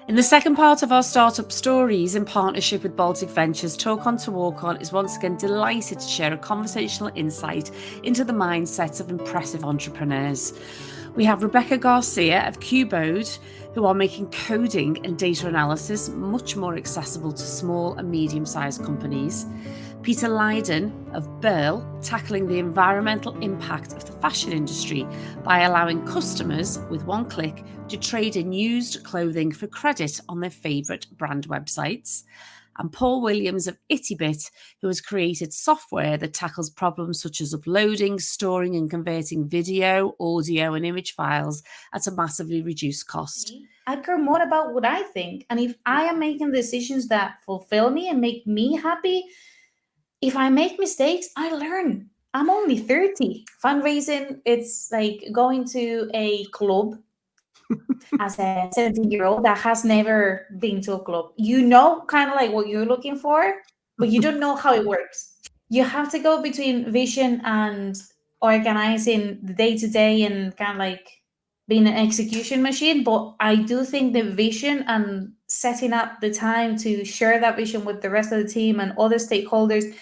In the second part of our startup stories in partnership with Baltic Ventures, Talk On to Walk On is once again delighted to share a conversational insight into the mindsets of impressive entrepreneurs. We have Rebecca Garcia of Cubode, who are making coding and data analysis much more accessible to small and medium-sized companies. Peter Lydon of Birl, tackling the environmental impact of the fashion industry by allowing customers, with one click, to trade in used clothing for credit on their favourite brand websites. And Paul Williams of Ittybit, who has created software that tackles problems such as uploading, storing and converting video, audio and image files at a massively reduced cost. I care more about what I think. And if I am making decisions that fulfill me and make me happy, if I make mistakes, I learn. I'm only 30. Fundraising, it's like going to a club as a 17-year-old that has never been to a club. You know kind of like what you're looking for, but you don't know how it works. You have to go between vision and organizing the day-to-day and kind of like being an execution machine. But I do think the vision and setting up the time to share that vision with the rest of the team and other stakeholders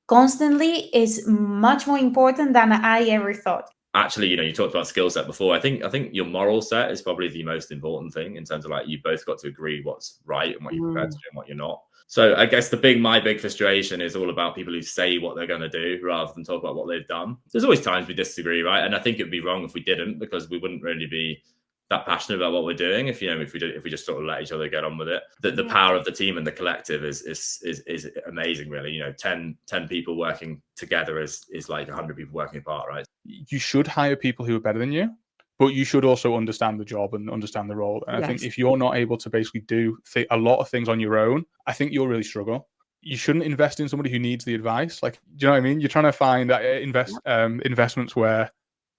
constantly is much more important than I ever thought. Actually, you talked about skill set before. I think your moral set is probably the most important thing in terms of like you both got to agree what's right and what you're prepared to do and what you're not. So I guess my big frustration is all about people who say what they're going to do rather than talk about what they've done. There's always times we disagree, right? And I think it'd be wrong if we didn't, because we wouldn't really be that passionate about what we're doing if we just sort of let each other get on with it. The power of the team and the collective is amazing, really. 10 people working together is like 100 people working apart, right? You should hire people who are better than you, but you should also understand the job and understand the role. And I think if you're not able to basically do a lot of things on your own, I think you'll really struggle. You shouldn't invest in somebody who needs the advice. Like, do you know what I mean? You're trying to find investments where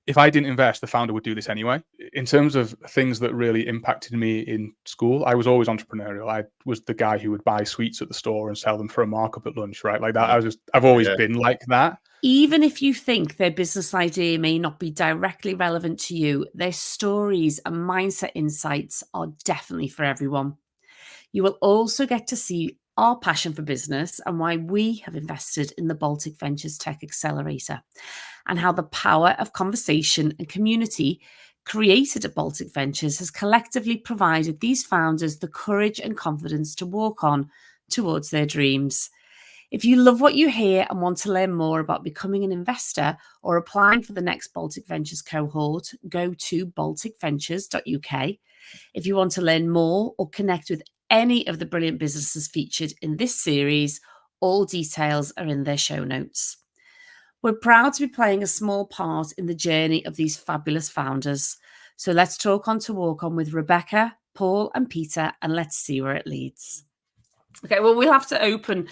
if I didn't invest, the founder would do this anyway. In terms of things that really impacted me in school, I was always entrepreneurial. I was the guy who would buy sweets at the store and sell them for a markup at lunch, right? Like that. I've always been like that. Even if you think their business idea may not be directly relevant to you, their stories and mindset insights are definitely for everyone. You will also get to see our passion for business and why we have invested in the Baltic Ventures Tech Accelerator, and how the power of conversation and community created at Baltic Ventures has collectively provided these founders the courage and confidence to walk on towards their dreams. If you love what you hear and want to learn more about becoming an investor or applying for the next Baltic Ventures cohort, go to balticventures.uk. If you want to learn more or connect with any of the brilliant businesses featured in this series, all details are in their show notes. We're proud to be playing a small part in the journey of these fabulous founders. So let's talk on to walk on with Rebecca, Paul and Peter, and let's see where it leads. Okay, well, we'll have to open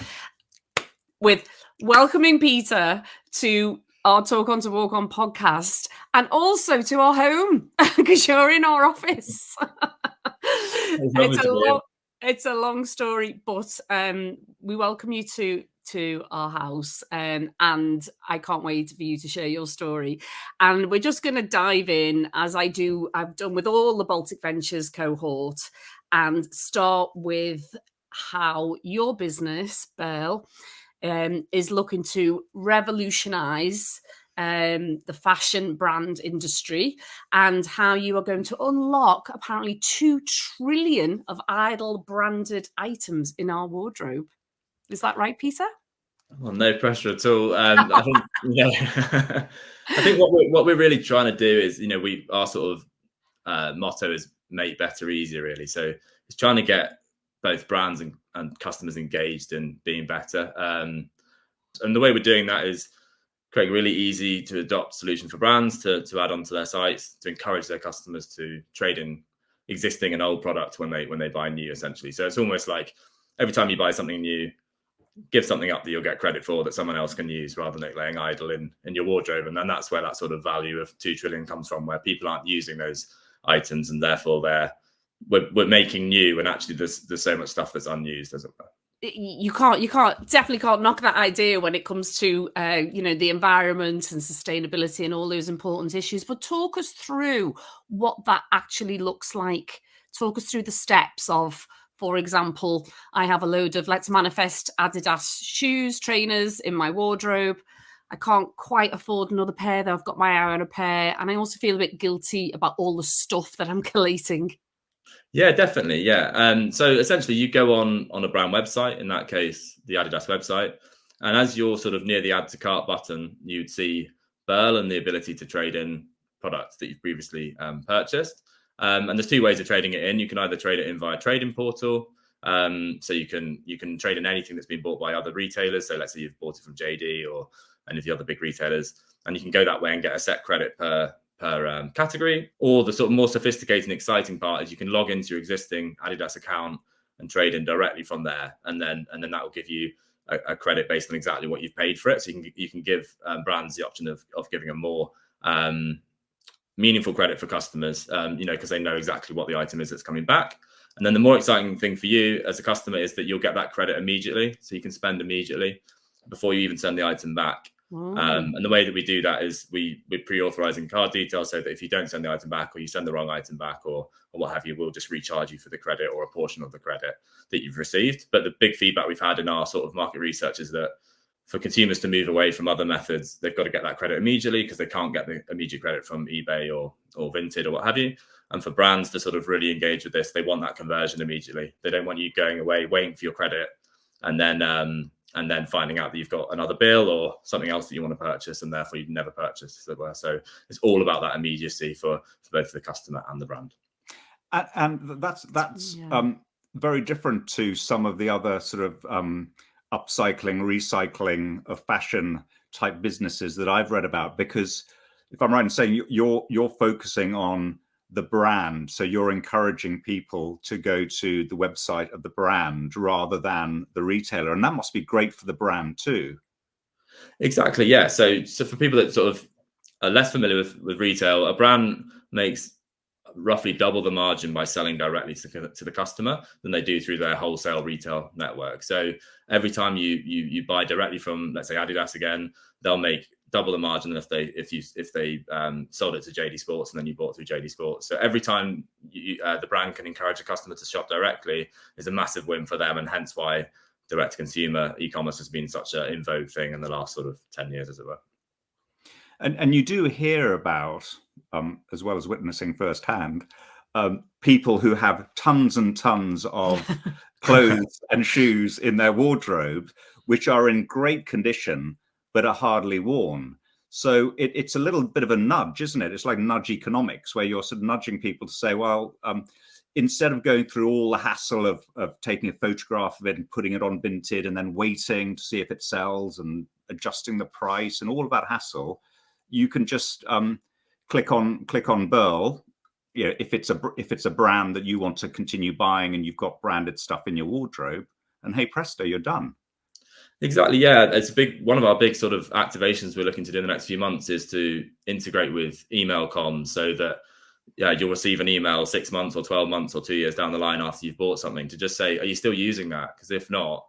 with welcoming Peter to our Talk On to Walk On podcast and also to our home because you're in our office. It's a long story, but we welcome you to our house and I can't wait for you to share your story. And we're just going to dive in, as I've done with all the Baltic Ventures cohort, and start with how your business, Birl, is looking to revolutionize the fashion brand industry, and how you are going to unlock apparently 2 trillion of idle branded items in our wardrobe. Is that right, Peter? Well, no pressure at all. I think I think what we're really trying to do is, our sort of motto is make better easier, really. So it's trying to get both brands and customers engaged in being better. And the way we're doing that is creating a really easy to adopt solution for brands to add onto their sites, to encourage their customers to trade in existing and old product when they buy new, essentially. So it's almost like every time you buy something new, give something up that you'll get credit for that someone else can use, rather than it laying idle in your wardrobe. And then that's where that sort of value of 2 trillion comes from, where people aren't using those items and therefore we're making new, and actually there's so much stuff that's unused, isn't there? You definitely can't knock that idea when it comes to the environment and sustainability and all those important issues. But talk us through what that actually looks like Talk us through the steps of, for example, I have a load of, let's manifest, Adidas shoes, trainers in my wardrobe. I can't quite afford another pair, though I've got my eye on a pair. And I also feel a bit guilty about all the stuff that I'm collating. Yeah, definitely. Yeah. So essentially you go on a brand website, in that case, the Adidas website. And as you're sort of near the add to cart button, you'd see Birl and the ability to trade in products that you've previously purchased. And there's two ways of trading it in. You can either trade it in via trading portal. So you can trade in anything that's been bought by other retailers. So let's say you've bought it from JD or any of the other big retailers, and you can go that way and get a set credit per category. Or the sort of more sophisticated and exciting part is you can log into your existing Adidas account and trade in directly from there, and then that will give you a credit based on exactly what you've paid for it. So you can give brands the option of giving a more meaningful credit for customers, because they know exactly what the item is that's coming back. And then the more exciting thing for you as a customer is that you'll get that credit immediately, so you can spend immediately before you even send the item back. And the way that we do that is we're pre-authorizing card details, so that if you don't send the item back, or you send the wrong item back, or what have you, we'll just recharge you for the credit or a portion of the credit that you've received. But the big feedback we've had in our sort of market research is that for consumers to move away from other methods, they've got to get that credit immediately, because they can't get the immediate credit from eBay or Vinted or what have you. And for brands to sort of really engage with this, they want that conversion immediately. They don't want you going away, waiting for your credit, and then finding out that you've got another bill or something else that you want to purchase, and therefore you've never purchased, as it were. So it's all about that immediacy for both the customer and the brand. And that's very different to some of the other sort of upcycling, recycling of fashion type businesses that I've read about. Because if I'm right in saying you're focusing on the brand, so you're encouraging people to go to the website of the brand rather than the retailer, and that must be great for the brand too. Exactly, yeah. So for people that sort of are less familiar with retail, a brand makes roughly double the margin by selling directly to the customer than they do through their wholesale retail network. So every time you buy directly from, let's say, Adidas again, they'll make double the margin if they sold it to JD Sports and then you bought through JD Sports. So every time the brand can encourage a customer to shop directly is a massive win for them, and hence why direct to consumer e-commerce has been such an in vogue thing in the last sort of 10 years, as it were. And you do hear about, as well as witnessing firsthand, people who have tons and tons of clothes and shoes in their wardrobe, which are in great condition, but are hardly worn. So it's a little bit of a nudge, isn't it? It's like nudge economics, where you're sort of nudging people to say, well, instead of going through all the hassle of taking a photograph of it and putting it on Vinted and then waiting to see if it sells and adjusting the price and all of that hassle, you can just click on Birl. If it's a brand that you want to continue buying and you've got branded stuff in your wardrobe, and hey presto, you're done. Exactly, yeah. It's one of our big sort of activations we're looking to do in the next few months is to integrate with email comms, so that you'll receive an email 6 months or 12 months or 2 years down the line after you've bought something to just say, are you still using that? Because if not,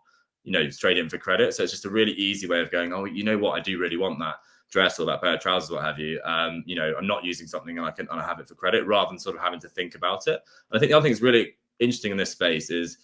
straight in for credit. So it's just a really easy way of going, oh, you know what, I do really want that dress or that pair of trousers, what have you. I'm not using something and I have it for credit, rather than sort of having to think about it. And I think the other thing that's really interesting in this space is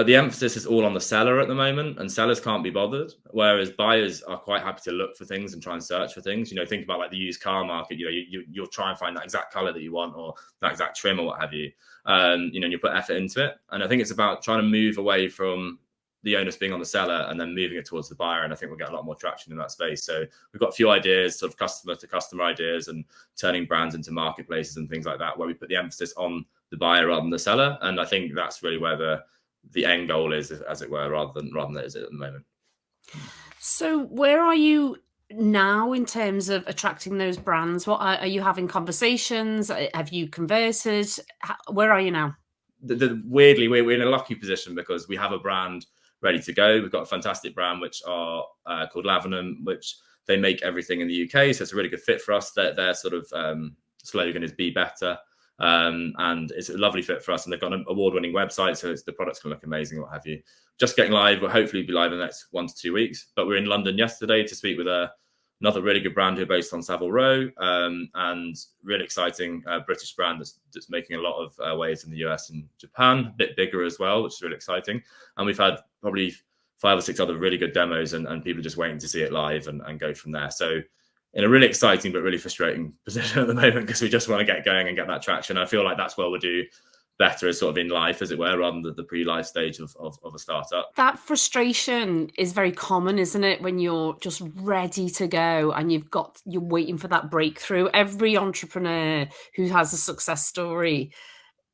the emphasis is all on the seller at the moment, and sellers can't be bothered, whereas buyers are quite happy to look for things and try and search for things. Think about like the used car market. You'll try and find that exact color that you want, or that exact trim, or what have you. And you put effort into it. And I think it's about trying to move away from the onus being on the seller and then moving it towards the buyer. And I think we'll get a lot more traction in that space. So we've got a few ideas, sort of customer to customer ideas, and turning brands into marketplaces and things like that, where we put the emphasis on the buyer rather than the seller. And I think that's really where the end goal is, as it were, rather than that is it at the moment. So where are you now in terms of attracting those brands? What are you having conversations? Have you converted? Where are you now? Weirdly, we're in a lucky position because we have a brand ready to go. We've got a fantastic brand which are called Lavenham, which they make everything in the UK, so it's a really good fit for us. Their sort of slogan is "Be Better." And it's a lovely fit for us, and they've got an award-winning website, so the products can look amazing, what have you. Just getting live. We'll hopefully be live in the next 1 to 2 weeks, but we're in London yesterday to speak with a another really good brand who are based on Savile Row, and really exciting British brand that's making a lot of waves in the US and Japan, a bit bigger as well, which is really exciting. And we've had probably 5 or 6 other really good demos, and people just waiting to see it live and go from there. So in a really exciting but really frustrating position at the moment, because we just want to get going and get that traction. I feel like that's where we'll do better, as sort of in life, as it were, rather than the pre-life stage of a startup. That frustration is very common, isn't it? When you're just ready to go and you're waiting for that breakthrough. Every entrepreneur who has a success story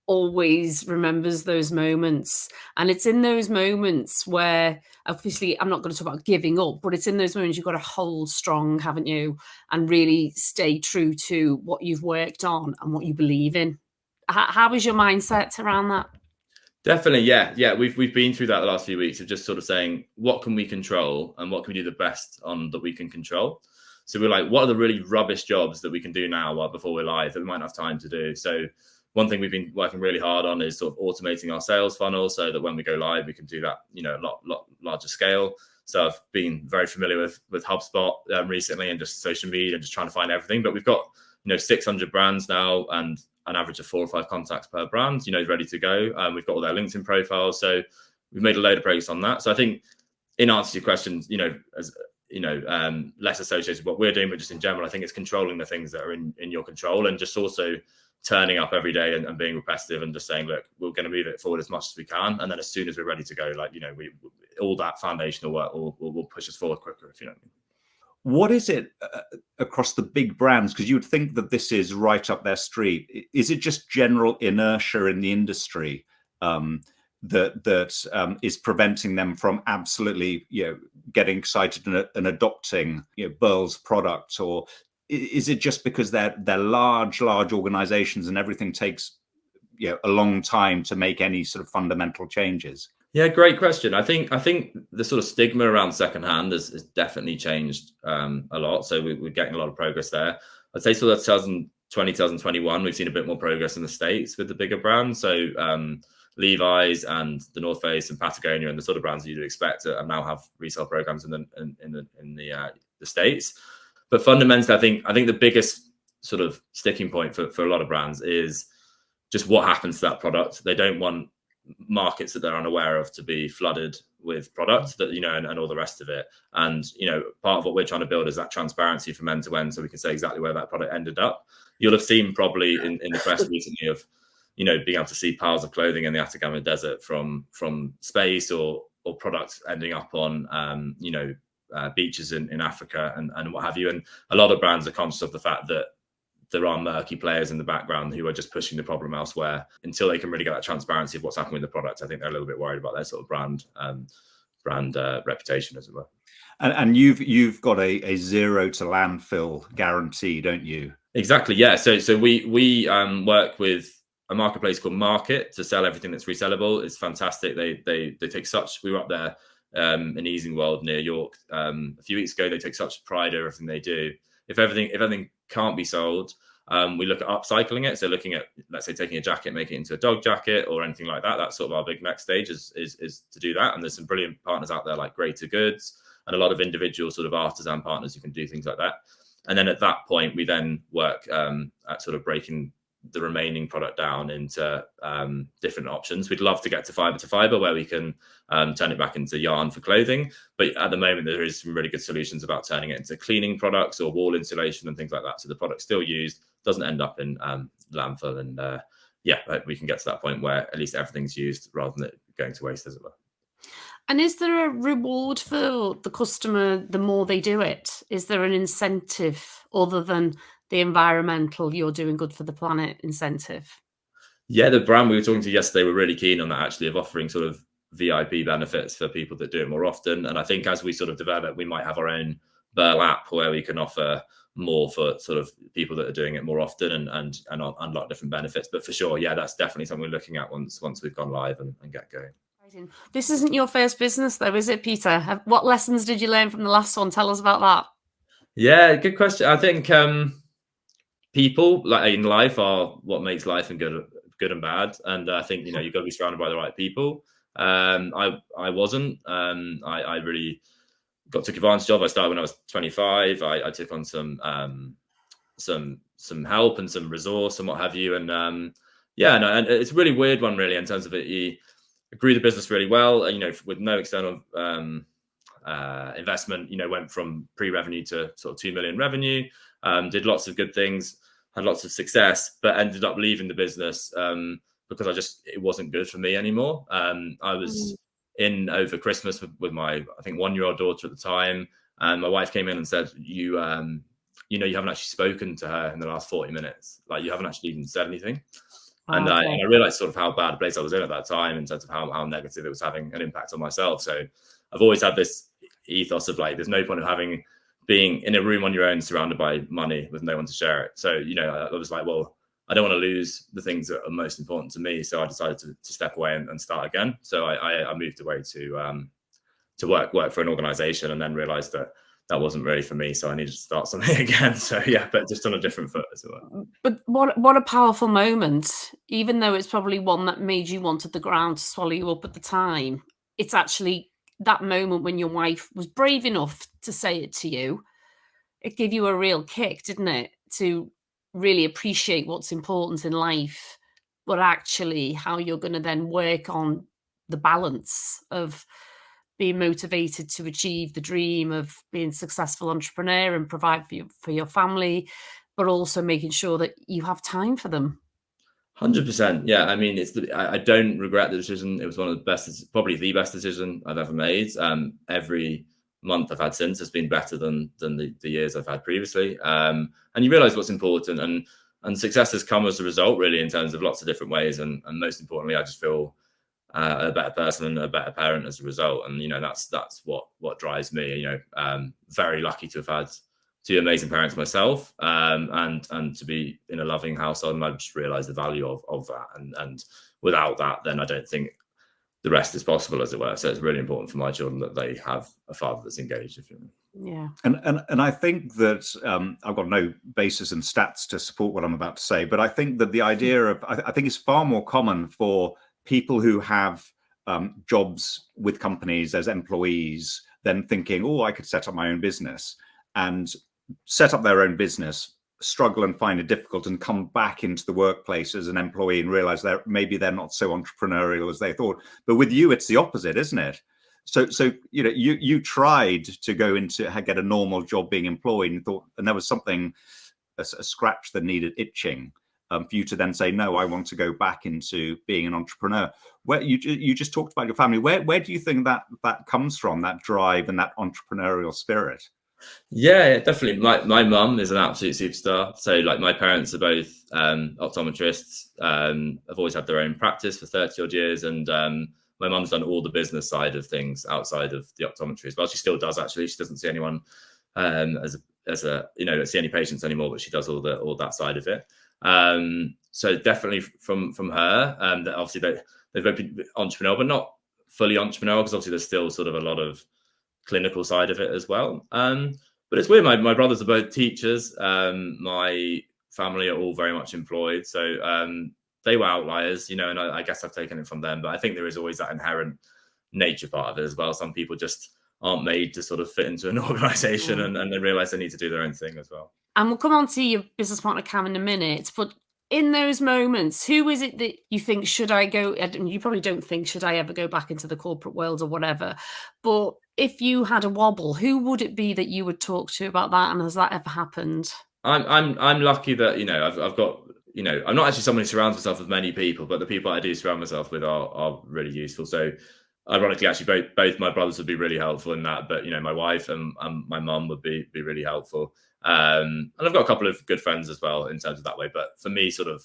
always remembers those moments. And it's in those moments where, obviously, I'm not going to talk about giving up, but it's in those moments you've got to hold strong, haven't you? And really stay true to what you've worked on and what you believe in. How is your mindset around that? Definitely, yeah. We've been through that the last few weeks of just sort of saying, what can we control and what can we do the best on that we can control? So we're like, what are the really rubbish jobs that we can do now before we're live that we might not have time to do? So one thing we've been working really hard on is sort of automating our sales funnel so that when we go live, we can do that, a lot larger scale. So I've been very familiar with HubSpot recently, and just social media and just trying to find everything. But we've got 600 brands now, and an average of 4 or 5 contacts per brand, ready to go. We've got all their LinkedIn profiles, so we've made a load of progress on that. So I think, in answer to your question, as less associated with what we're doing, but just in general, I think it's controlling the things that are in your control, and just also turning up every day and being repetitive and just saying, look, we're going to move it forward as much as we can, and then as soon as we're ready to go, we all that foundational work will push us forward quicker, if you know what I mean. What is it across the big brands? Because you would think that this is right up their street. Is it just general inertia in the industry that is preventing them from absolutely, getting excited and adopting, Birl's product? Or is it just because they're large organizations and everything takes, a long time to make any sort of fundamental changes? Yeah, great question. I think the sort of stigma around secondhand has definitely changed a lot. So we're getting a lot of progress there. I'd say sort of 2020, 2021, we've seen a bit more progress in the States with the bigger brands. So Levi's and the North Face and Patagonia and the sort of brands that you'd expect now have resale programs in the States. But fundamentally, I think the biggest sort of sticking point for a lot of brands is just what happens to that product. They don't want markets that they're unaware of to be flooded with product that and all the rest of it. And part of what we're trying to build is that transparency from end to end, so we can say exactly where that product ended up. You'll have seen probably in the press recently of being able to see piles of clothing in the Atacama Desert from space or products ending up on beaches in Africa and what have you. And a lot of brands are conscious of the fact that there are murky players in the background who are just pushing the problem elsewhere until they can really get that transparency of what's happening with the product. I think they're a little bit worried about their sort of brand reputation, as it were. And you've got a 0 to landfill guarantee, don't you? Exactly. Yeah. So we work with a marketplace called Market to sell everything that's resellable. It's fantastic. They take such. We were up there in Easing World near York a few weeks ago. They take such pride in everything they do. If everything can't be sold, we look at upcycling it. So looking at, let's say, taking a jacket, making it into a dog jacket or anything like that. That's sort of our big next stage is to do that. And there's some brilliant partners out there like Greater Goods and a lot of individual sort of artisan partners who can do things like that. And then at that point, we then work at sort of breaking the remaining product down into different options. We'd love to get to fiber where we can turn it back into yarn for clothing. But at the moment, there is some really good solutions about turning it into cleaning products or wall insulation and things like that. So the product's still used, doesn't end up in landfill. And we can get to that point where at least everything's used rather than it going to waste, as it were. And is there a reward for the customer the more they do it? Is there an incentive other than the environmental, you're doing good for the planet incentive? Yeah, the brand we were talking to yesterday were really keen on that, actually, of offering sort of VIP benefits for people that do it more often. And I think as we sort of develop, we might have our own Birl app where we can offer more for sort of people that are doing it more often and unlock different benefits. But for sure, yeah, that's definitely something we're looking at once we've gone live and get going. This isn't your first business, though, is it, Peter? What lessons did you learn from the last one? Tell us about that. Yeah, good question. I think people, like in life, are what makes life and good and bad. And I think you've got to be surrounded by the right people. I wasn't. I really took advantage of. I started when I was 25. I took on some help and some resource and what have you. And and it's a really weird one, really, in terms of it. You grew the business really well, with no external investment. Went from pre-revenue to sort of 2 million revenue. Did lots of good things, had lots of success, but ended up leaving the business because it wasn't good for me anymore. I was in over Christmas with my, I think, 1-year-old daughter at the time, and my wife came in and said, you haven't actually spoken to her in the last 40 minutes. Like, you haven't actually even said anything. And I realized sort of how bad a place I was in at that time, in terms of how negative it was having an impact on myself. So I've always had this ethos of, like, there's no point of being in a room on your own surrounded by money with no one to share it. So, I was like, well, I don't want to lose the things that are most important to me. So I decided to step away and start again. So I moved away to work for an organization, and then realized that wasn't really for me. So I needed to start something again. So yeah, but just on a different foot as well. But what a powerful moment, even though it's probably one that made you want the ground to swallow you up at the time. It's actually that moment when your wife was brave enough to say it to you. It gave you a real kick, didn't it? To really appreciate what's important in life, but actually how you're going to then work on the balance of being motivated to achieve the dream of being a successful entrepreneur and provide for your family, but also making sure that you have time for them. 100%. Yeah. I mean, I don't regret the decision. It was one of the best, probably the best decision I've ever made. Every month I've had since has been better than the years I've had previously. And you realize what's important, and success has come as a result, really, in terms of lots of different ways. And most importantly, I just feel a better person and a better parent as a result. And, that's what drives me. Very lucky to have had 2 amazing parents myself, and to be in a loving household. And I just realized the value of that. And without that, then I don't think the rest is possible, as it were. So it's really important for my children that they have a father that's engaged. Yeah. And I think that I've got no basis in stats to support what I'm about to say, but I think that the idea of, I think it's far more common for people who have jobs with companies as employees than thinking, oh, I could set up my own business, and set up their own business, struggle and find it difficult, and come back into the workplace as an employee and realize that maybe they're not so entrepreneurial as they thought. But with you, it's the opposite, isn't it? So you tried to go into get a normal job being employed, and thought, and there was something, a scratch that needed itching, for you to then say, no, I want to go back into being an entrepreneur. Where you just talked about your family. Where do you think that comes from, that drive and that entrepreneurial spirit? Yeah, definitely. My mum is an absolute superstar. So, like, my parents are both optometrists. Have always had their own practice for 30 odd years, and my mum's done all the business side of things outside of the optometry as well. She still does, actually. She doesn't see anyone see any patients anymore, but she does all that side of it. So definitely from her, that obviously they've been entrepreneurial, but not fully entrepreneurial, because obviously there's still sort of a lot of clinical side of it as well. But it's weird. My brothers are both teachers. My family are all very much employed. So they were outliers, and I guess I've taken it from them. But I think there is always that inherent nature part of it as well. Some people just aren't made to sort of fit into an organization, and they realize they need to do their own thing as well. And we'll come on to your business partner, Cam, in a minute. But in those moments, who is it that you think, should I go? And you probably don't think, should I ever go back into the corporate world or whatever? But if you had a wobble, who would it be that you would talk to about that? And has that ever happened? I'm lucky that, I've got, I'm not actually someone who surrounds myself with many people, but the people I do surround myself with are really useful. So ironically, actually, both my brothers would be really helpful in that. But, my wife and my mum would be really helpful. And I've got a couple of good friends as well in terms of that way. But for me, sort of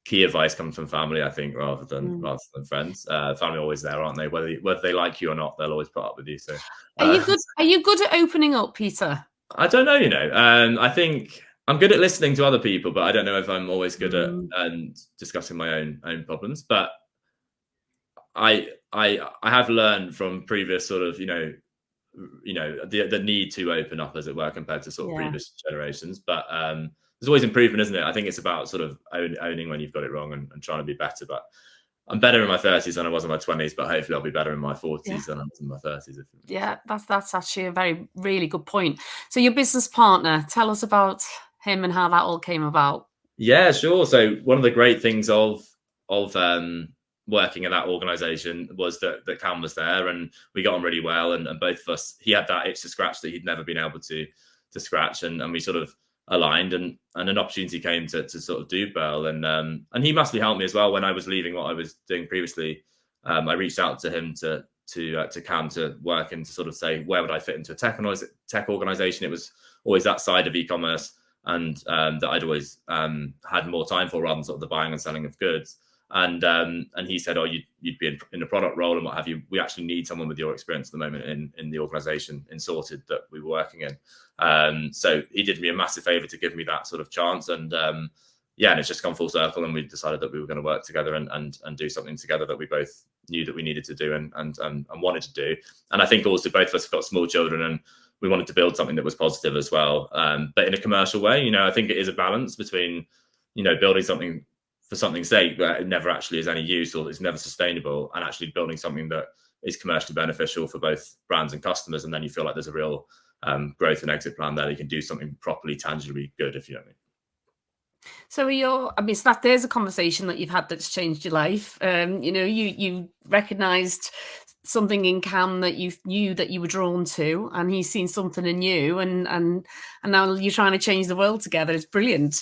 key advice comes from family, I think, rather than friends. Family are always there, aren't they? Whether they like you or not, they'll always put up with you. So, are you good at opening up, Peter? I don't know. I think I'm good at listening to other people, but I don't know if I'm always good at discussing my own problems. But I have learned from previous sort of the need to open up, as it were, compared to sort of previous generations. But there's always improvement, isn't it? I think it's about sort of owning when you've got it wrong and trying to be better. But I'm better in my 30s than I was in my 20s, but hopefully I'll be better in my 40s than I was in my 30s. Yeah, that's actually a really good point. So your business partner, tell us about him and how that all came about. Yeah, sure. So one of the great things of working in that organization was that Cam was there, and we got on really well, and both of us, he had that itch to scratch that he'd never been able to scratch, and we sort of aligned, and an opportunity came to sort of do Birl, and he massively helped me as well when I was leaving what I was doing previously. I reached out to him to Cam to work and to sort of say, where would I fit into a tech organization? It was always that side of e-commerce, and that I'd always had more time for, rather than sort of the buying and selling of goods. And he said, oh, you'd be in a product role and what have you. We actually need someone with your experience at the moment in the organization, in Sorted, that we were working in. So he did me a massive favor to give me that sort of chance. And yeah, and it's just gone full circle, and we decided that we were going to work together and do something together that we both knew that we needed to do and wanted to do. And I think also both of us have got small children, and we wanted to build something that was positive as well, but in a commercial way. I think it is a balance between, building something for something's sake, but it never actually is any use, or it's never sustainable, and actually building something that is commercially beneficial for both brands and customers. And then you feel like there's a real growth and exit plan there. You can do something properly, tangibly good, if you know what I mean. So there's a conversation that you've had that's changed your life. You recognised something in Cam that you knew that you were drawn to, and he's seen something in you, and now you're trying to change the world together. It's brilliant.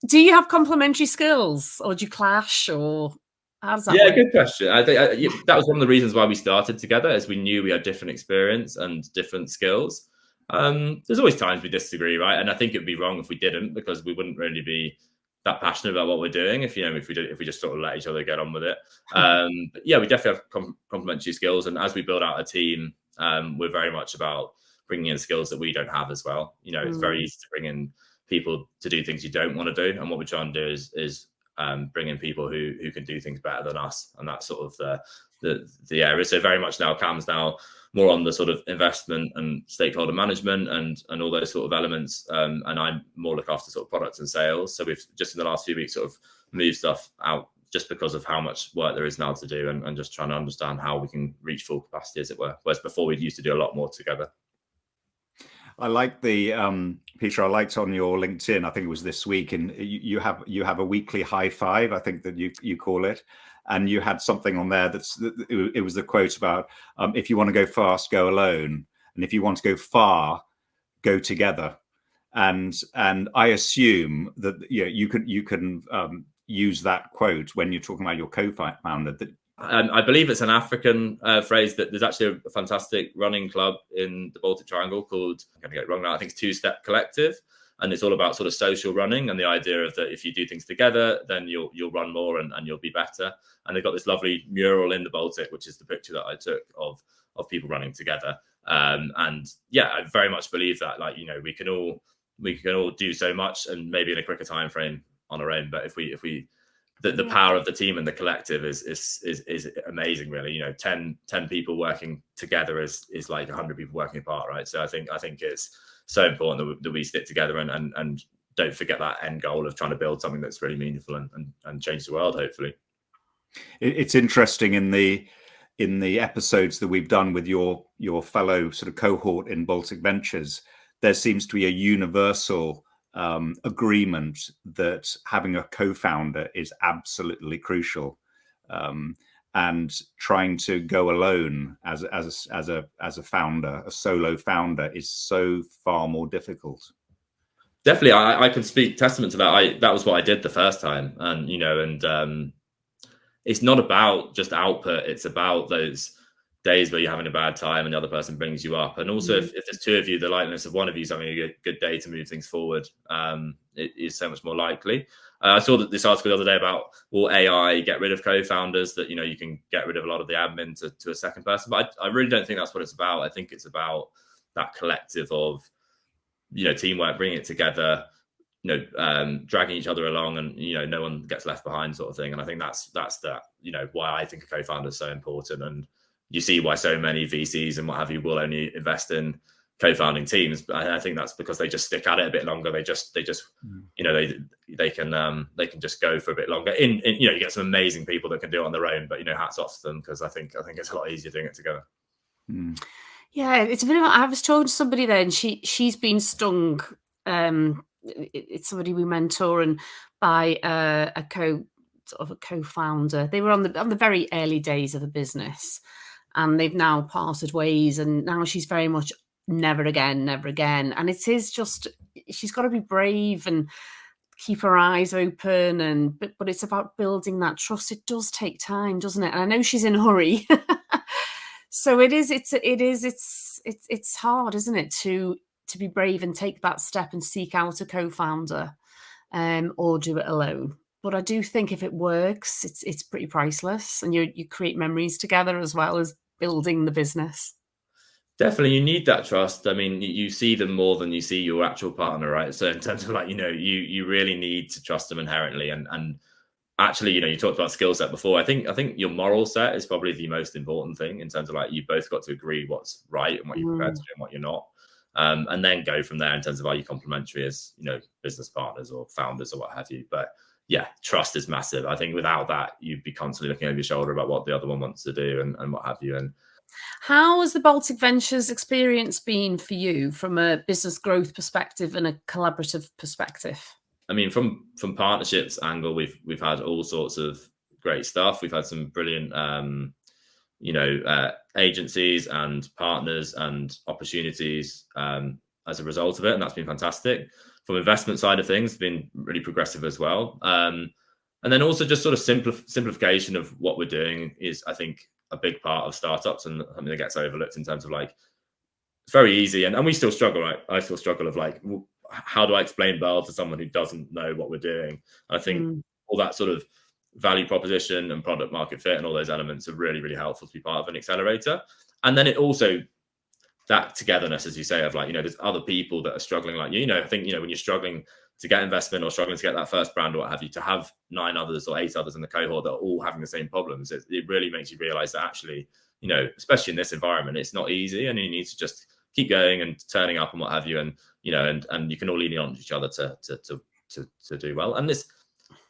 Do you have complementary skills, or do you clash, or how does that work? Good question. I think that was one of the reasons why we started together, as we knew we had different experience and different skills. There's always times we disagree, right? And I think it'd be wrong if we didn't, because we wouldn't really be that passionate about what we're doing if we just sort of let each other get on with it. But yeah, we definitely have complementary skills, and as we build out a team, we're very much about bringing in skills that we don't have as well. It's very easy to bring in people to do things you don't want to do, and what we're trying to do is bring in people who can do things better than us, and that's sort of the area. So very much now Cam's now more on the sort of investment and stakeholder management and all those sort of elements, and I'm more look after sort of products and sales. So we've just in the last few weeks sort of moved stuff out just because of how much work there is now to do, and just trying to understand how we can reach full capacity, as it were, whereas before we used to do a lot more together. I like the Peter. I liked on your LinkedIn, I think it was this week, and you have a weekly high five, I think that you call it, and you had something on there it was the quote about if you want to go fast, go alone, and if you want to go far, go together. And I assume that you can use that quote when you're talking about your co-founder. I believe it's an African phrase. That there's actually a fantastic running club in the Baltic Triangle called, I'm going to get it wrong now, I think it's Two Step Collective, and it's all about sort of social running and the idea of that if you do things together, then you'll run more and you'll be better. And they've got this lovely mural in the Baltic, which is the picture that I took of people running together. And yeah, I very much believe that, like, we can all do so much, and maybe in a quicker time frame on our own. But if we the power of the team and the collective is amazing, really. 10 people working together is like 100 people working apart, right? So I think it's so important that we stick together and don't forget that end goal of trying to build something that's really meaningful and change the world, hopefully. It's interesting in the episodes that we've done with your fellow sort of cohort in Baltic Ventures, there seems to be a universal agreement that having a co-founder is absolutely crucial, and trying to go alone as a founder, a solo founder, is so far more difficult. Definitely, I can speak testament to that. That was what I did the first time, and it's not about just output. It's about those days where you're having a bad time and the other person brings you up. And also, if there's two of you, the likeliness of one of you having a good day to move things forward it is so much more likely. I saw this article the other day about, will AI get rid of co-founders, that you can get rid of a lot of the admin to a second person. But I really don't think that's what it's about. I think it's about that collective of teamwork, bringing it together, dragging each other along, and no one gets left behind, sort of thing. And I think that's why I think a co-founder is so important. And you see why so many VCs and what have you will only invest in co-founding teams, but I think that's because they just stick at it a bit longer. They just you know, they can just go for a bit longer. In you know, you get some amazing people that can do it on their own, but you know, hats off to them, because I think it's a lot easier doing it together. Yeah, it's a bit of. I was talking to somebody there, and she's been stung. It's somebody we mentor, and by a co-founder. They were on the very early days of the business, and they've now parted ways. And now she's very much never again, never again. And it is just, she's got to be brave and keep her eyes open. But it's about building that trust. It does take time, doesn't it? And I know she's in a hurry. So it's hard, isn't it, to be brave and take that step and seek out a co-founder, or do it alone. But I do think if it works, it's pretty priceless, and you create memories together as well as building the business. Definitely, you need that trust. I mean, you see them more than you see your actual partner, right? So in terms of like, you know, you really need to trust them inherently, and actually, you know, you talked about skill set before. I think your moral set is probably the most important thing, in terms of like, you both got to agree what's right and what you're prepared to do and what you're not, and then go from there in terms of are you complementary as, you know, business partners or founders or what have you. But yeah, trust is massive. I think without that, you'd be constantly looking over your shoulder about what the other one wants to do and what have you. And how has the Baltic Ventures experience been for you from a business growth perspective and a collaborative perspective? I mean, from partnerships angle, we've had all sorts of great stuff. We've had some brilliant, agencies and partners and opportunities as a result of it, and that's been fantastic. From investment side of things, it's been really progressive as well. And then also just sort of simplification of what we're doing is, I think, a big part of startups, and something that gets overlooked in terms of like, it's very easy, and we still struggle, right? I still struggle of like, how do I explain Birl to someone who doesn't know what we're doing? I think all that sort of value proposition and product market fit and all those elements are really, really helpful to be part of an accelerator. And then it also, that togetherness, as you say, of like, you know, there's other people that are struggling like you know, I think, you know, when you're struggling to get investment or struggling to get that first brand or what have you, to have 9 others or 8 others in the cohort that are all having the same problems, it really makes you realize that actually, you know, especially in this environment, it's not easy, and you need to just keep going and turning up and what have you, and you know, and you can all lean on each other to do well. And this,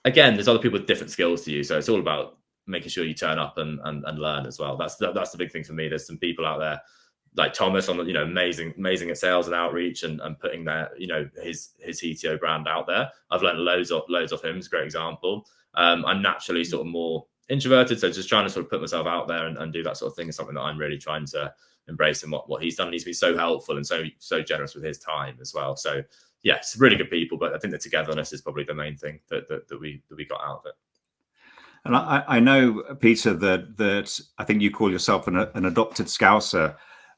again, there's other people with different skills to you, so it's all about making sure you turn up and learn as well. That's the big thing for me. There's some people out there like Thomas on the, you know, amazing at sales and outreach and putting their, you know, his CTO brand out there. I've learned loads of him. It's a great example. I'm naturally sort of more introverted, so just trying to sort of put myself out there and do that sort of thing is something that I'm really trying to embrace, and what he's done. And he's been so helpful and so generous with his time as well. So yeah, it's really good people, but I think the togetherness is probably the main thing that we got out of it. And I know, Peter, that I think you call yourself an adopted Scouser,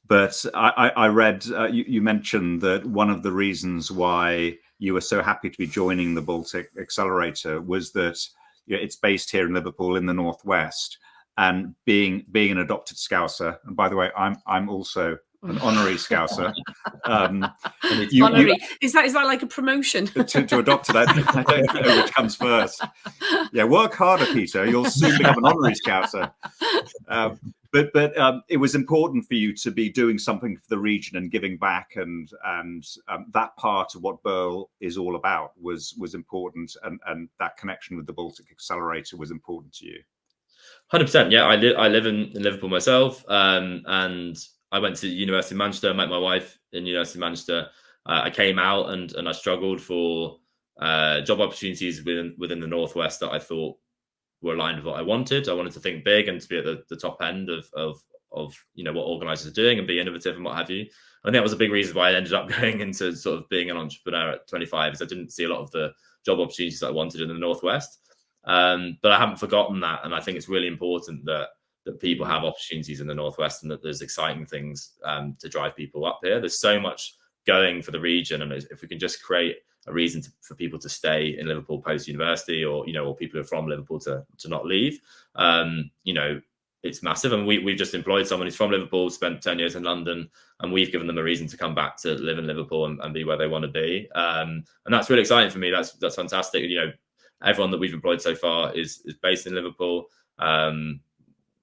but I read you mentioned that one of the reasons why you were so happy to be joining the Baltic Accelerator was that, you know, it's based here in Liverpool in the Northwest, and being an adopted Scouser. And by the way, I'm also an honorary Scouser. Honorary. Is that like a promotion? to adopted, I don't know which comes first. Yeah, work harder, Peter. You'll soon become an honorary Scouser. But it was important for you to be doing something for the region and giving back, and that part of what Birl is all about was important, and that connection with the Baltic Accelerator was important to you. 100%. Yeah, I live in Liverpool myself, and I went to University of Manchester. I met my wife in University of Manchester. I came out and I struggled for job opportunities within the Northwest that I thought were aligned with what I wanted. I wanted to think big and to be at the top end of you know, what organizers are doing and be innovative and what have you. I think that was a big reason why I ended up going into sort of being an entrepreneur at 25, is I didn't see a lot of the job opportunities that I wanted in the Northwest. But I haven't forgotten that, and I think it's really important that people have opportunities in the Northwest, and that there's exciting things to drive people up here. There's so much going for the region, and if we can just create a reason for people to stay in Liverpool post university, or, you know, or people who are from Liverpool to not leave, you know, it's massive. And we've just employed someone who's from Liverpool, spent 10 years in London, and we've given them a reason to come back to live in Liverpool and be where they want to be. And that's really exciting for me. That's fantastic. You know, everyone that we've employed so far is based in Liverpool.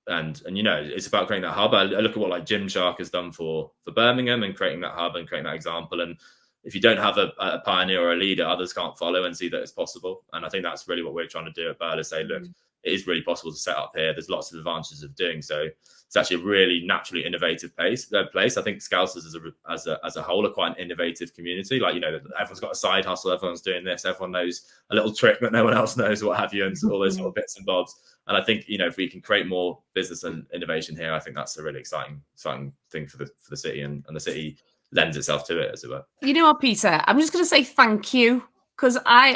and you know, it's about creating that hub. I look at what like Gymshark has done for Birmingham and creating that hub and creating that example. And if you don't have a pioneer or a leader, others can't follow and see that it's possible. And I think that's really what we're trying to do at Birl, is say, look, it is really possible to set up here. There's lots of advantages of doing so. It's actually a really naturally innovative place. I think Scousers as a whole are quite an innovative community. Like, you know, everyone's got a side hustle, everyone's doing this, everyone knows a little trick that no one else knows, what have you, and all those sort of bits and bobs. And I think, you know, if we can create more business and innovation here, I think that's a really exciting thing for the city, and the city lends itself to it, as it were. You know what, Peter? I'm just going to say thank you, because I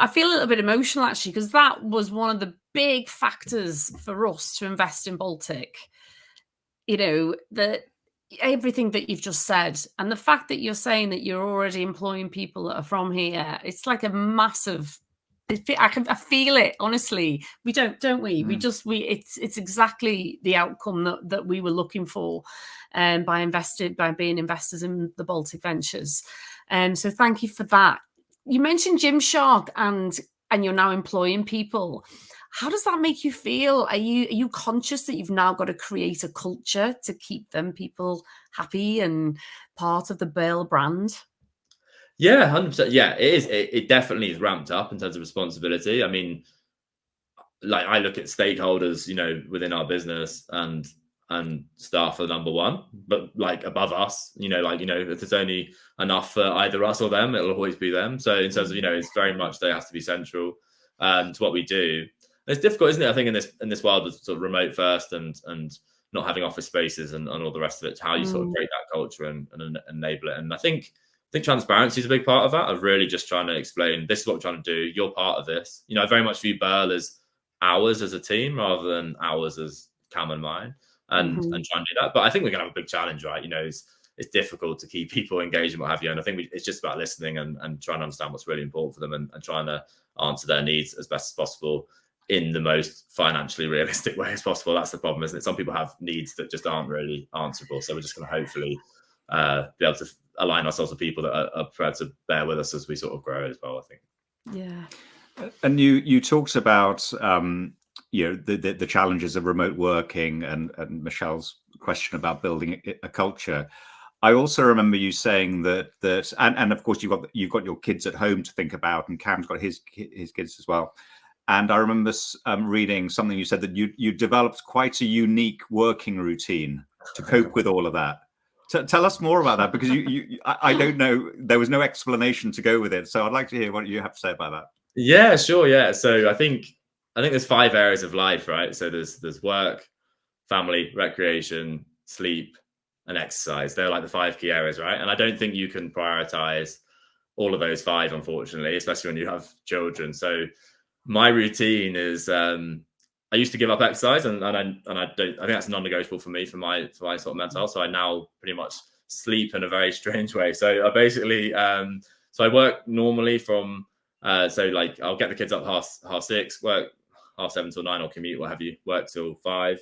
feel a little bit emotional, actually, because that was one of the big factors for us to invest in Baltic. You know, everything that you've just said, and the fact that you're saying that you're already employing people that are from here, it's like a massive. I feel it, honestly. We don't we? It's exactly the outcome that we were looking for, by being investors in the Baltic Ventures. So thank you for that. You mentioned Gymshark and you're now employing people. How does that make you feel? Are you conscious that you've now got to create a culture to keep people happy and part of the Birl brand? Yeah, 100%. Yeah, it is. It definitely is ramped up in terms of responsibility. I mean, like, I look at stakeholders, you know, within our business, and staff are number one, but like above us, you know, like, you know, if there's only enough for either us or them, it'll always be them. So in terms of, you know, it's very much they have to be central to what we do. It's difficult, isn't it? I think in this world of sort of remote first and not having office spaces and all the rest of it, how you sort of create that culture and enable it. And I think transparency is a big part of that, of really just trying to explain, this is what we're trying to do, you're part of this. You know, I very much view Birl as ours as a team rather than ours as Cam and mine, and try and do that. But I think we're going to have a big challenge, right? You know, it's difficult to keep people engaged and what have you. And I think it's just about listening and trying to understand what's really important for them, and trying to answer their needs as best as possible in the most financially realistic way as possible. That's the problem, isn't it? Some people have needs that just aren't really answerable. So we're just going to hopefully be able to align ourselves with people that are prepared to bear with us as we sort of grow as well, I think. Yeah. And you talked about you know, the challenges of remote working and Michelle's question about building a culture. I also remember you saying that and of course you've got your kids at home to think about, and Cam's got his kids as well. And I remember reading something you said, that you developed quite a unique working routine to cope with all of that. Tell us more about that, because I don't know, there was no explanation to go with it. So I'd like to hear what you have to say about that. Yeah, sure. Yeah. So I think there's 5 areas of life, right? So there's work, family, recreation, sleep, and exercise. They're like the 5 key areas, right? And I don't think you can prioritize all of those 5, unfortunately, especially when you have children. So my routine is, I used to give up exercise, and I don't. I think that's non-negotiable for me, for my sort of mental health. So I now pretty much sleep in a very strange way. So I basically, so I work normally from, so like I'll get the kids up 6:30, work 7:30 till 9, or commute, what have you, work till 5,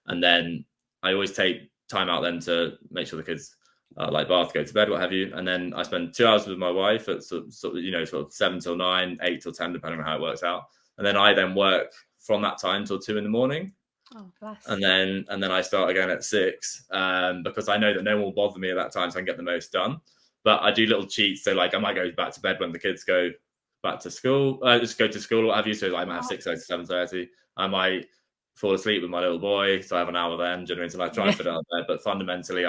and then I always take time out then to make sure the kids like bath, go to bed, what have you, and then I spend 2 hours with my wife at sort of 7 till 9, 8 till 10, depending on how it works out, and then I work from that time till 2 in the morning. Oh, bless. And then I start again at 6, because I know that no one will bother me at that time, so I can get the most done. But I do little cheats, so like I might go back to bed when the kids go back to school, just go to school or what have you. So I might have 6:30 to 7:30. I might fall asleep with my little boy, so I have an hour then. Do you know what I mean? So I try and fit it out there. But fundamentally,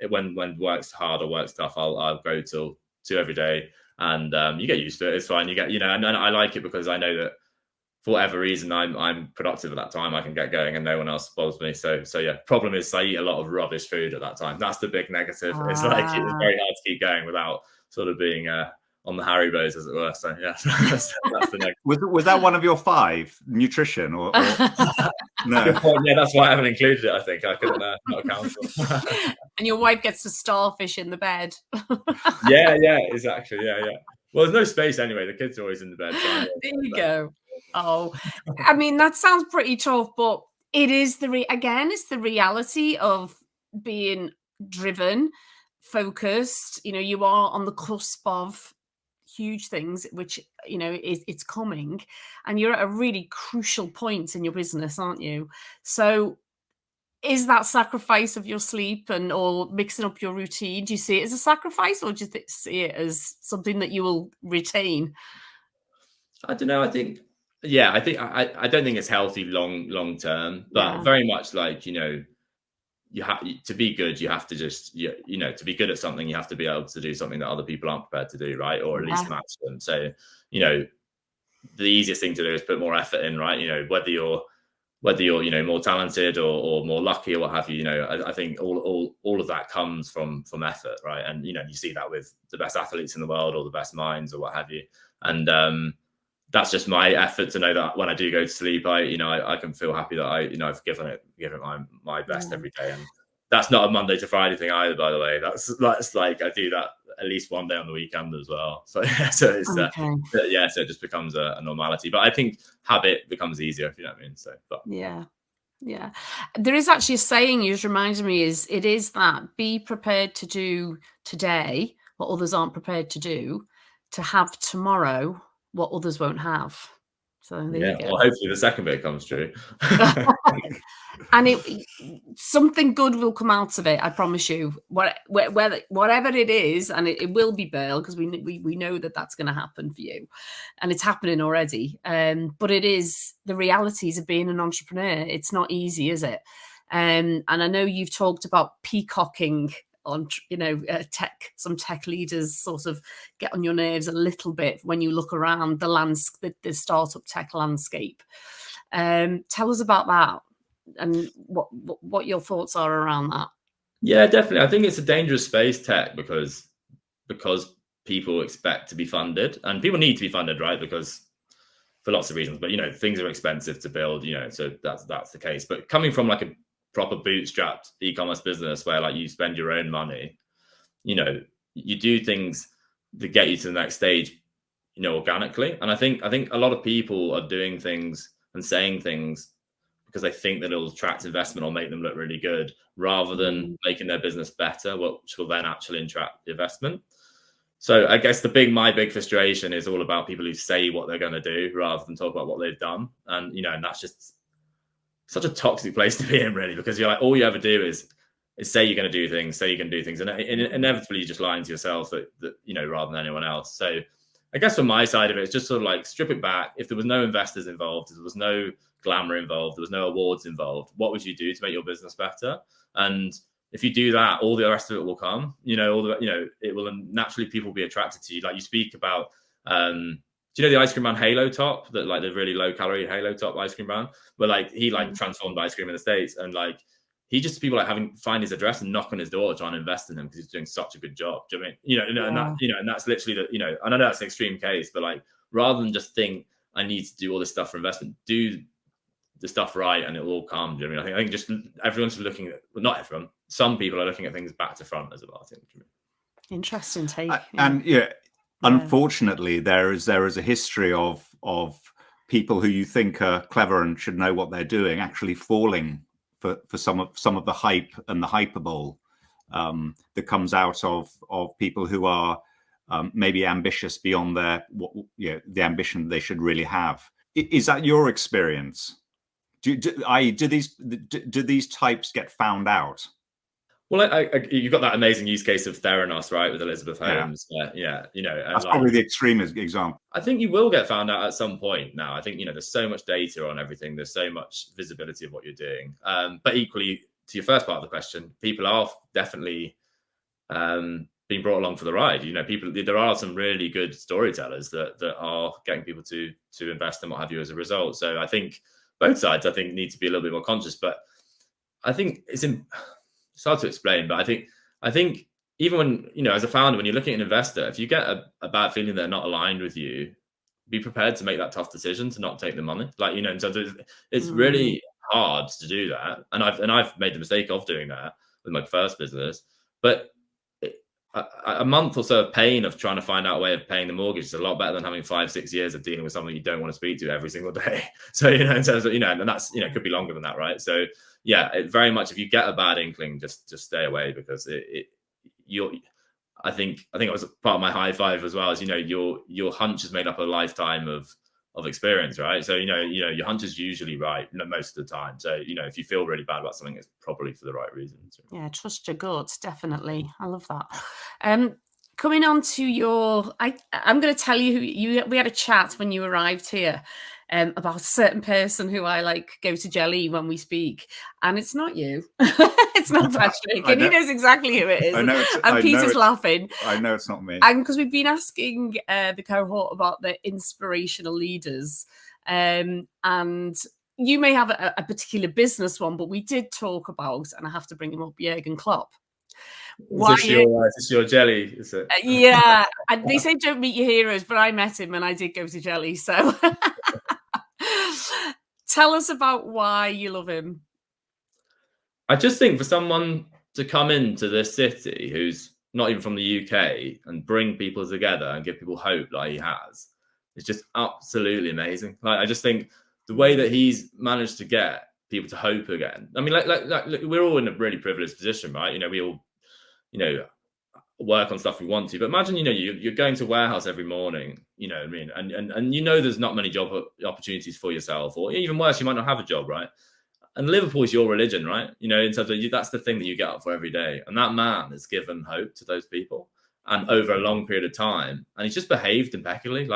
when work's hard or work's tough, I'll go till 2 every day, and you get used to it. It's fine. You get, and I like it because I know that for whatever reason I'm productive at that time. I can get going and no one else bothers me. So yeah. Problem is I eat a lot of rubbish food at that time. That's the big negative. It's like it's very hard to keep going without sort of being on the Haribos, as it were. So yeah, that's the negative. Was that one of your 5, nutrition or no? Yeah, that's why I haven't included it. I think I couldn't not account for. And your wife gets the starfish in the bed. yeah, exactly. Yeah. Well, there's no space anyway. The kids are always in the bed. So there you go. Oh, I mean, that sounds pretty tough, but it is it's the reality of being driven, focused. You know, you are on the cusp of huge things, which, you know, it's coming, and you're at a really crucial point in your business, aren't you? So is that sacrifice of your sleep and or mixing up your routine, do you see it as a sacrifice, or do you see it as something that you will retain? I don't know. I think, yeah, I don't think it's healthy long term, but Yeah. very much like, you know, you have to be good. You have to just, you know, to be good at something, you have to be able to do something that other people aren't prepared to do, right? Or at least match them. So, you know, the easiest thing to do is put more effort in, right? You know, whether you're, you know, more talented or more lucky or what have you, you know, I think all of that comes from effort, right? And, you know, you see that with the best athletes in the world or the best minds or what have you. And that's just my effort to know that when I do go to sleep, I can feel happy that I've given it my best every day. And that's not a Monday to Friday thing either, by the way. That's like, I do that at least one day on the weekend as well. So it's so it just becomes a normality. But I think habit becomes easier, if you know what I mean. So, but yeah. There is actually a saying you just reminded me, it is that be prepared to do today what others aren't prepared to do, to have tomorrow what others won't have. So there you go. Well, hopefully the second bit comes true. And something good will come out of it, I promise you. Whatever it is, and it will be Birl, because we know that that's going to happen for you, and it's happening already. But it is the realities of being an entrepreneur. It's not easy, is it? And I know you've talked about peacocking on, you know, some tech leaders sort of get on your nerves a little bit when you look around the startup tech landscape. Tell us about that and what your thoughts are around that. Yeah, definitely. I think it's a dangerous space, tech, because people expect to be funded, and people need to be funded, right? Because for lots of reasons, but, you know, things are expensive to build, you know, so that's the case. But coming from like a proper bootstrapped e-commerce business where like you spend your own money, you know, you do things that get you to the next stage, you know, organically. And I think a lot of people are doing things and saying things because they think that it'll attract investment or make them look really good, rather than making their business better, which will then actually attract investment. So I guess my big frustration is all about people who say what they're going to do rather than talk about what they've done. And, you know, and that's just such a toxic place to be in, really, because you're like, all you ever do is say you're going to do things, and inevitably you're just lying to yourself that you know, rather than anyone else. So I guess from my side of it, it's just sort of like strip it back. If there was no investors involved, if there was no glamour involved, there was no awards involved, what would you do to make your business better? And if you do that, all the rest of it will come. You know, it will naturally, people will be attracted to you. Like you speak about, do you know the ice cream brand Halo Top, that like the really low calorie Halo Top ice cream brand, where like he like transformed ice cream in the States, and like people like find his address and knock on his door trying to invest in him because he's doing such a good job. Do you know what I mean? And that's literally the, you know, I know that's an extreme case, but like, rather than just think I need to do all this stuff for investment, do the stuff right and it will all come. Do you know what I mean? I think just everyone's looking at, well, not everyone, some people are looking at things back to front as well, I think. Interesting take. And unfortunately, there is a history of people who you think are clever and should know what they're doing actually falling for some of the hype and the hyperbole that comes out of people who are maybe ambitious beyond the ambition they should really have. Is that your experience? Do these types get found out? Well, you've got that amazing use case of Theranos, right, with Elizabeth Holmes. Yeah, you know, that's probably the extreme example. I think you will get found out at some point now. I think, you know, there's so much data on everything. There's so much visibility of what you're doing. But equally, to your first part of the question, people are definitely being brought along for the ride. You know, there are some really good storytellers that are getting people to invest and what have you as a result. So I think both sides, need to be a little bit more conscious. But I think it's hard to explain, but I think even when, you know, as a founder, when you're looking at an investor, if you get a bad feeling they're not aligned with you, be prepared to make that tough decision to not take the money. Like, you know, so it's really hard to do that. And I've made the mistake of doing that with my first business, but a month or so of pain of trying to find out a way of paying the mortgage is a lot better than having 5-6 years of dealing with someone you don't want to speak to every single day. So, you know, in terms of, you know, and that's, you know, it could be longer than that, right? So yeah, it very much, if you get a bad inkling, just stay away, because I think it was part of my high five as well. Is your hunch is made up of a lifetime of experience, right? So your hunch is usually right most of the time. So if you feel really bad about something, it's probably for the right reasons. Yeah, trust your gut, definitely. I love that. Coming on to your, I'm going to tell you we had a chat when you arrived here about a certain person who I go to jelly when we speak, and it's not you. It's not Patrick, and he knows exactly who it is. And Peter's laughing. I know it's not me. And because we've been asking the cohort about the inspirational leaders, and you may have a particular business one, but we did talk about, and I have to bring him up, Jurgen Klopp. Is this your jelly? Is it? Yeah. And they say don't meet your heroes, but I met him and I did go to jelly. So tell us about why you love him. I just think for someone to come into this city who's not even from the UK and bring people together and give people hope like he has, it's just absolutely amazing. I just think the way that he's managed to get people to hope again. I mean, look, we're all in a really privileged position, right? We all work on stuff we want to, but imagine you're going to warehouse every morning, what I mean, and there's not many job opportunities for yourself, or even worse, you might not have a job, right? And Liverpool is your religion, right? In terms of that's the thing that you get up for every day, and that man has given hope to those people, and over a long period of time, and he's just behaved impeccably.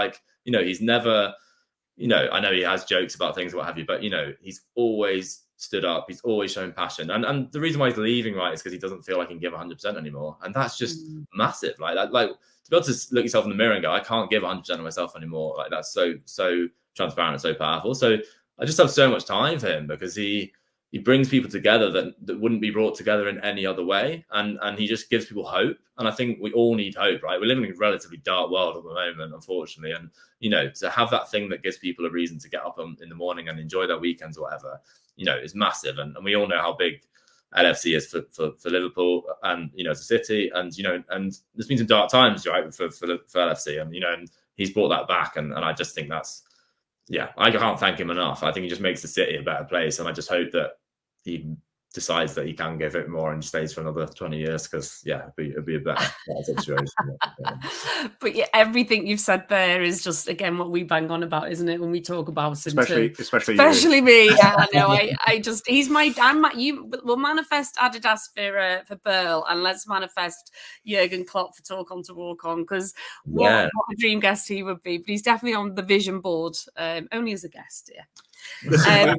He's never, I know he has jokes about things, what have you, but he's always stood up. He's always shown passion, and the reason why he's leaving, right, is because he doesn't feel like he can give 100% anymore, and that's just massive. Like to be able to look yourself in the mirror and go, I can't give 100% of myself anymore. That's so transparent and so powerful. So I just have so much time for him, because he brings people together that wouldn't be brought together in any other way, and he just gives people hope. And I think we all need hope, right? We're living in a relatively dark world at the moment, unfortunately, and to have that thing that gives people a reason to get up in the morning and enjoy their weekends or whatever, is massive. And we all know how big LFC is for Liverpool, and as a city, and and there's been some dark times, right, for LFC, and and he's brought that back, and I just think that's, I can't thank him enough. I think he just makes the city a better place, and I just hope that he decides that he can give it more and stays for another 20 years, because it'd be a better situation. But everything you've said there is just, again, what we bang on about, isn't it, when we talk about him, especially me. I know. We'll manifest Adidas for Birl, and let's manifest Jurgen Klopp for Talk On to Walk On, because what a dream guest he would be. But he's definitely on the vision board, only as a guest. Listen,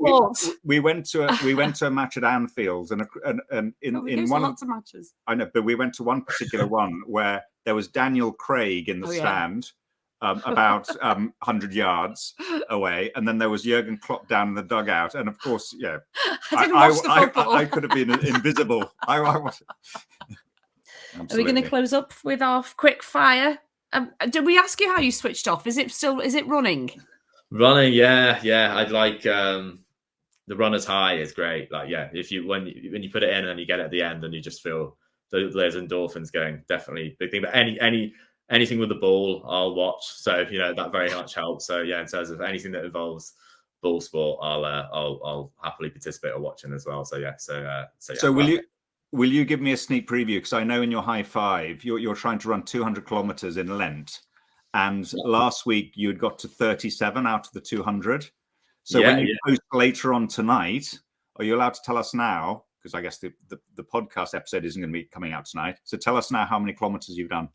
we went to a match at Anfield, and in one lots of matches. I know, but we went to one particular one where there was Daniel Craig in the stand, about 100 yards away, and then there was Jurgen Klopp down in the dugout, and of course, I could have been invisible. Are we going to close up with our quick fire? Did we ask you how you switched off? Is it running? Running, yeah. I'd like the runner's high is great. If when you put it in and you get it at the end and you just feel there's endorphins going, definitely big thing. But anything with the ball, I'll watch. So that very much helps. So in terms of anything that involves ball sport, I'll happily participate or watching as well. So will you give me a sneak preview? Because I know in your high five you're trying to run 200 kilometers in Lent. And last week you had got to 37 out of the 200. So when you post later on tonight, are you allowed to tell us now? Because I guess the podcast episode isn't going to be coming out tonight. So tell us now how many kilometers you've done.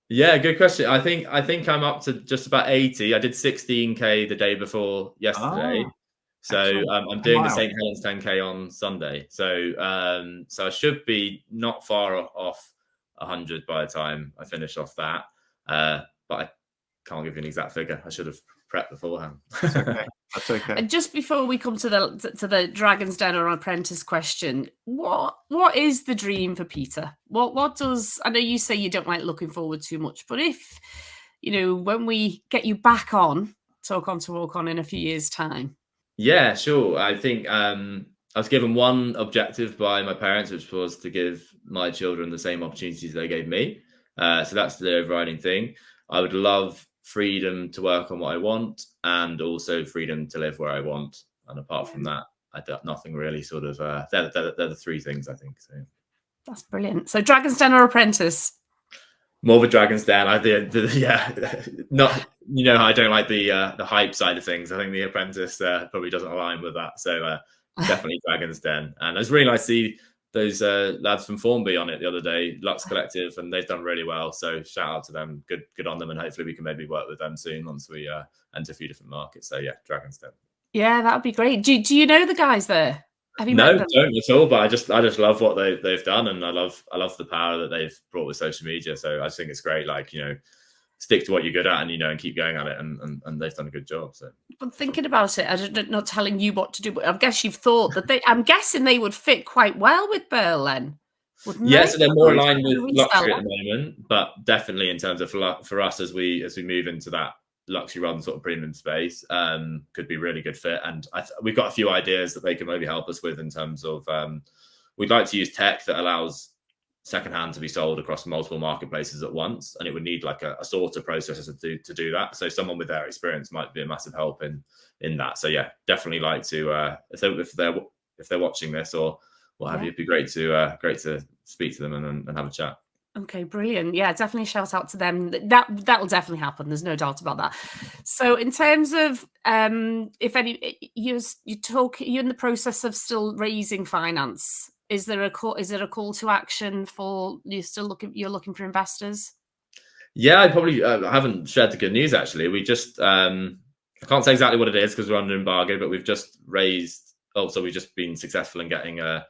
Yeah, good question. I think I'm up to just about 80. I did 16K the day before yesterday. So I'm doing the St. Helens 10K on Sunday. So I should be not far off 100 by the time I finish off that. But I can't give you an exact figure. I should have prepped beforehand. That's okay. And just before we come to the Dragon's Den or Apprentice question, what is the dream for Peter? What does, I know you say you don't like looking forward too much, but if when we get you back on Talk On to Walk On in a few years' time? Yeah, sure. I think I was given one objective by my parents, which was to give my children the same opportunities they gave me. So that's the overriding thing. I would love freedom to work on what I want, and also freedom to live where I want. And apart from that, nothing really sort of, they're the three things, I think. So that's brilliant. So Dragon's Den or Apprentice? more of a Dragon's Den. Not, I don't like the hype side of things. I think The Apprentice probably doesn't align with that. So definitely Dragon's Den. And it's really nice to see those lads from Formby on it the other day, Lux Collective, and they've done really well. So shout out to them. Good on them, and hopefully we can maybe work with them soon once we enter a few different markets. So yeah, Dragon's Den. Yeah, that would be great. Do you know the guys there? Have you No, met them? don't at all. But I just love what they've done, and I love the power that they've brought with social media. So I just think it's great. Like, stick to what you're good at, and keep going at it, and they've done a good job. So, but thinking about it, I'm not telling you what to do, but I guess you've thought that I'm guessing they would fit quite well with Birl then. Yeah, so they're more aligned with luxury at the moment, but definitely in terms of for us as we move into that luxury rather than sort of premium space, could be really good fit. And we've got a few ideas that they can maybe help us with in terms of we'd like to use tech that allows secondhand to be sold across multiple marketplaces at once, and it would need like a sorter process to do that. So someone with their experience might be a massive help in that. So yeah, definitely like to if they're watching this or what have you, it'd be great to speak to them and have a chat. Okay, brilliant. Yeah, definitely shout out to them. That will definitely happen. There's no doubt about that. So in terms of if any you're in the process of still raising finance, is there a call to action for you're looking for investors? Yeah, I probably haven't shared the good news actually. We just I can't say exactly what it is because we're under embargo, but we've just raised we've just been successful in getting a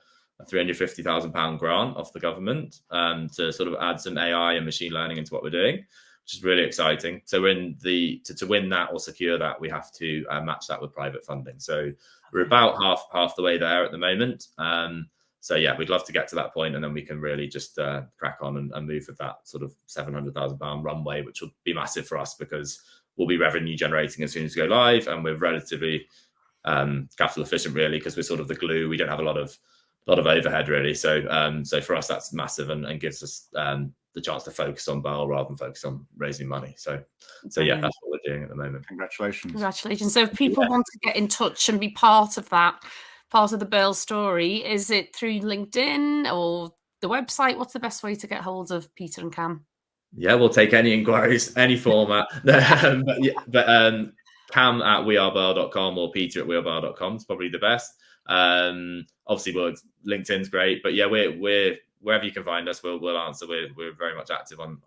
£350,000 grant off the government to sort of add some AI and machine learning into what we're doing, which is really exciting. So we're in to win that or secure that, we have to match that with private funding. So we're about half the way there at the moment. So yeah, we'd love to get to that point, and then we can really just crack on and move with that sort of £700,000 runway, which will be massive for us because we'll be revenue generating as soon as we go live, and we're relatively capital efficient really because we're sort of the glue. We don't have a lot of overhead really. So for us that's massive and gives us the chance to focus on Birl rather than focus on raising money. So yeah, that's what we're doing at the moment. Congratulations. So if people want to get in touch and be part of the Birl story, is it through LinkedIn or the website? What's the best way to get hold of Peter and Cam? Yeah, we'll take any inquiries, any format. but Cam at wearebirl.com or Peter at wearebirl.com is probably the best. Obviously LinkedIn's great, but yeah, we're wherever you can find us, we'll answer. We're very much active on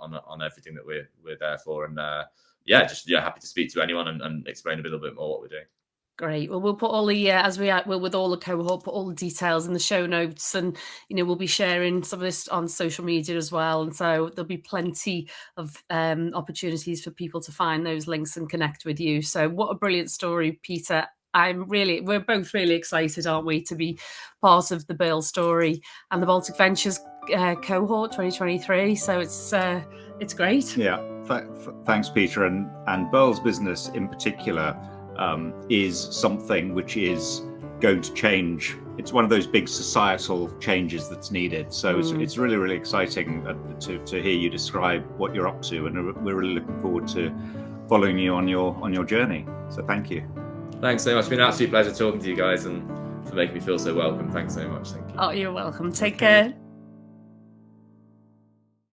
everything that we're there for, and happy to speak to anyone and explain a little bit more what we're doing. Great. Well, we'll put all the as we will with all the cohort, put all the details in the show notes, and we'll be sharing some of this on social media as well. And so there'll be plenty of opportunities for people to find those links and connect with you. So what a brilliant story, Peter. We're both really excited, aren't we, to be part of the Birl story and the Baltic Ventures cohort 2023. So it's great. Yeah, thanks, Peter. And Birl's business in particular is something which is going to change. It's one of those big societal changes that's needed. So it's really, really exciting to hear you describe what you're up to, and we're really looking forward to following you on your journey. So thank you. Thanks so much. It's been an absolute pleasure talking to you guys and for making me feel so welcome. Thanks so much. Thank you. Oh, you're welcome. Take care.